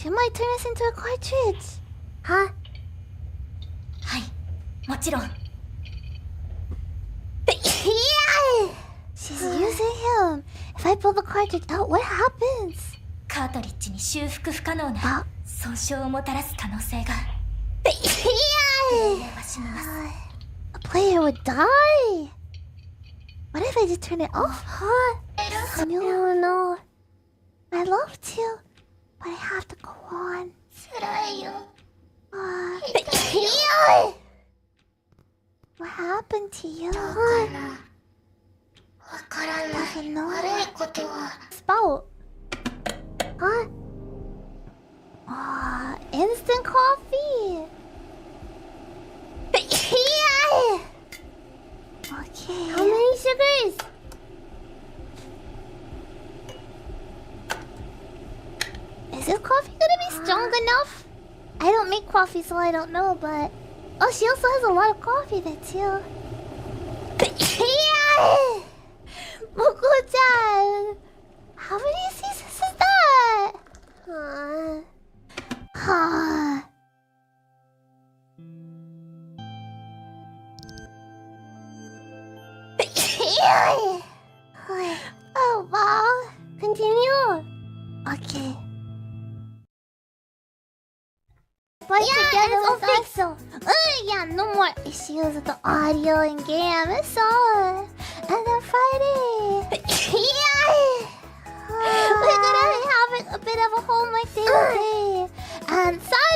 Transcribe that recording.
She might turn us into a cartridge. Huh? はい、もちろん。 Yeah! She's using him. If I pull the cartridge out, what happens? カートリッジに修復不可能な損傷をもたらす可能性が。 Yeah! は死にます。 A player would die. What if I just turn it off? Huh? No, no. I love to, but I have to go on. 辛いよ。 Yeah! What happened to you? わからない。 Doesn't know. 悪いことは。 Spout. Huh? Instant coffee. Yeah! Okay. How many sugars? Is this coffee gonna be strong enough? I don't make coffee, so I don't know, but... Oh, she also has a lot of coffee there, too. Yeah! Moco-chan! How many seasons is that? Oh, wow. Continue. Okay. Fight together with us. So. Yeah, no more issues with the audio in game. It's all. And then Friday. Yeah. We're gonna be having a bit of a homework day today. And Saturday.